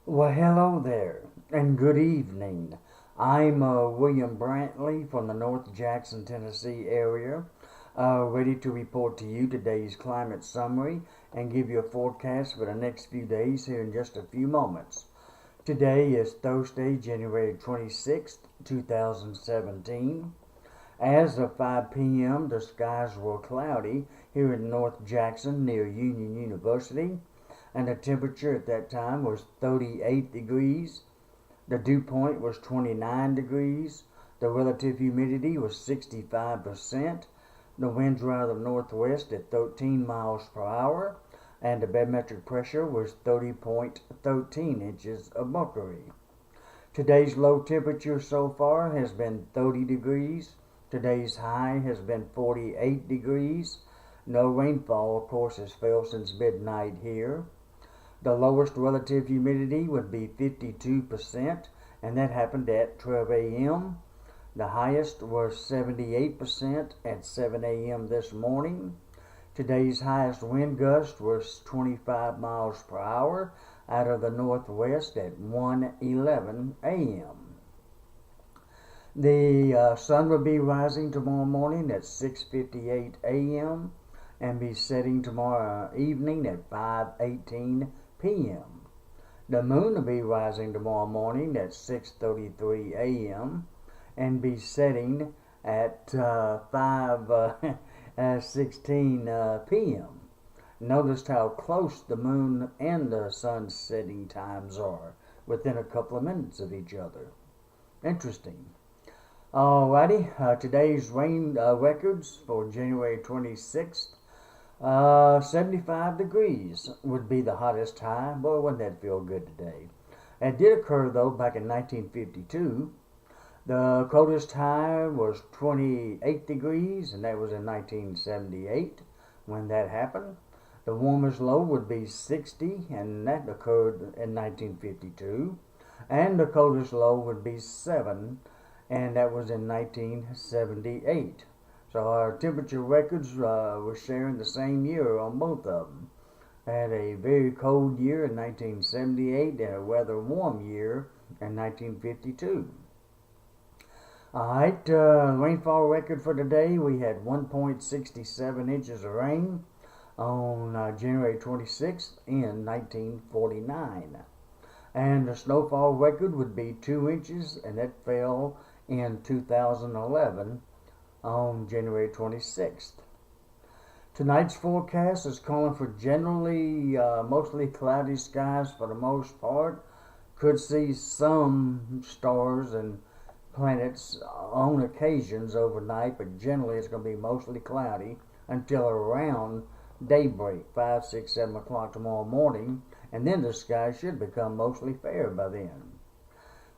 Well, hello there, and good evening. I'm William Brantley from the North Jackson, Tennessee area, ready to report to you today's climate summary and give you a forecast for the next few days here in just a few moments. Today is Thursday, January 26th, 2017. As of 5 p.m., the skies were cloudy here in North Jackson near Union University, and the temperature at that time was 38 degrees. The dew point was 29 degrees. The relative humidity was 65%. The winds were out of the northwest at 13 miles per hour, and the barometric pressure was 30.13 inches of mercury. Today's low temperature so far has been 30 degrees. Today's high has been 48 degrees. No rainfall, of course, has fell since midnight here. The lowest relative humidity would be 52%, and that happened at 12 a.m. The highest was 78% at 7 a.m. this morning. Today's highest wind gust was 25 miles per hour out of the northwest at 1:11 a.m. The sun will be rising tomorrow morning at 6:58 a.m. and be setting tomorrow evening at 5:18 p.m. The moon will be rising tomorrow morning at 6:33 a.m. and be setting at 5:16 p.m. Notice how close the moon and the sun setting times are, within a couple of minutes of each other. Interesting. Alrighty, today's rain records for January 26th. 75 degrees would be the hottest high. Boy, wouldn't that feel good today. It did occur, though, back in 1952. The coldest high was 28 degrees, and that was in 1978 when that happened. The warmest low would be 60, and that occurred in 1952. And the coldest low would be 7, and that was in 1978. So our temperature records were sharing the same year on both of them. Had a very cold year in 1978 and a rather warm year in 1952. Alright, rainfall record for today, we had 1.67 inches of rain on January 26th in 1949. And the snowfall record would be 2 inches, and that fell in 2011 on January 26th. Tonight's forecast is calling for generally mostly cloudy skies for the most part. Could see some stars and planets on occasions overnight, but generally it's going to be mostly cloudy until around daybreak, 5, 6, 7 o'clock tomorrow morning, and then the sky should become mostly fair by then.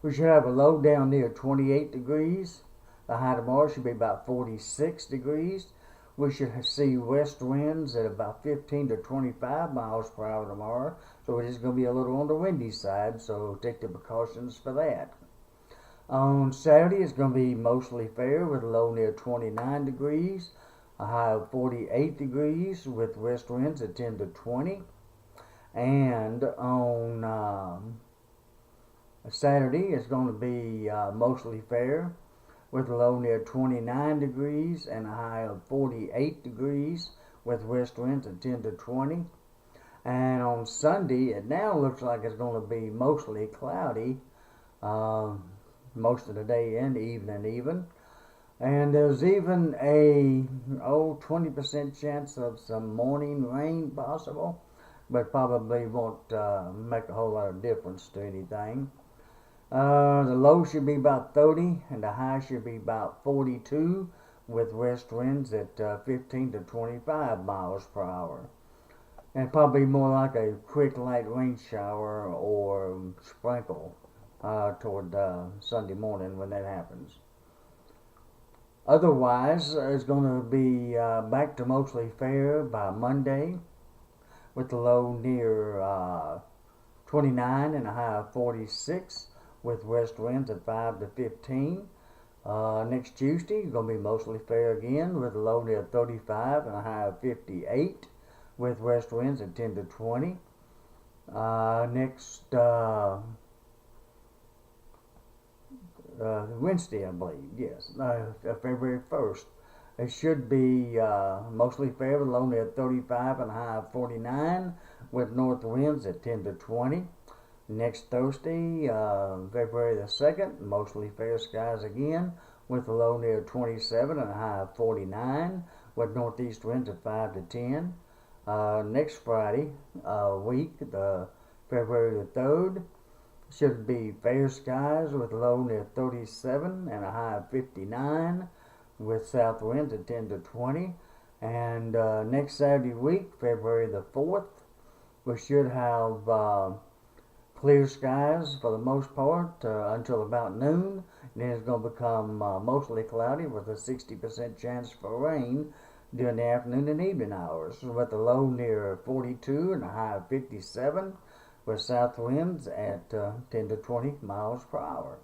We should have a low down near 28 degrees. The high tomorrow should be about 46 degrees. We should see west winds at about 15 to 25 miles per hour tomorrow. So it is going to be a little on the windy side, so take the precautions for that. On Saturday, it's going to be mostly fair with a low near 29 degrees, a high of 48 degrees with west winds at 10 to 20. And on Saturday, it's going to be mostly fair with a low near 29 degrees and a high of 48 degrees with west winds at 10 to 20. And on Sunday, it now looks like it's going to be mostly cloudy most of the day and evening even. And there's even a 20% chance of some morning rain possible, but probably won't make a whole lot of difference to anything. The low should be about 30 and the high should be about 42 with west winds at 15 to 25 miles per hour. And probably more like a quick light rain shower or sprinkle toward Sunday morning when that happens. Otherwise, it's going to be back to mostly fair by Monday with the low near 29 and a high of 46 with west winds at 5 to 15. Next Tuesday, it's going to be mostly fair again with a low near 35 and a high of 58 with west winds at 10 to 20. next Wednesday, I believe. Yes, February 1st. It should be mostly favorable, only at 35 and a high of 49, with north winds at 10 to 20. Next Thursday, February the 2nd, mostly fair skies again, with a low near 27 and a high of 49, with northeast winds at 5 to 10. Next Friday week, the February the 3rd, should be fair skies with a low near 37 and a high of 59, with south winds at 10 to 20. And next Saturday week, February the 4th, we should have clear skies for the most part until about noon. Then it's going to become mostly cloudy with a 60% chance for rain during the afternoon and evening hours, with a low near 42 and a high of 57, with south winds at 10 to 20 miles per hour.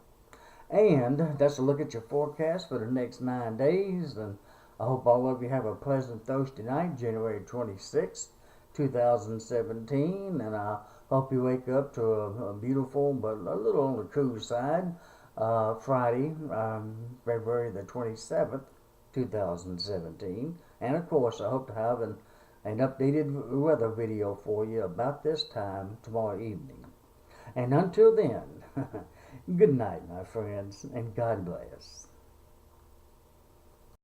And that's a look at your forecast for the next 9 days. And I hope all of you have a pleasant Thursday night, January 26th, 2017. And I hope you wake up to a beautiful, but a little on the cool side, Friday, February the 27th, 2017. And of course, I hope to have an updated weather video for you about this time tomorrow evening. And until then, good night, my friends, and God bless.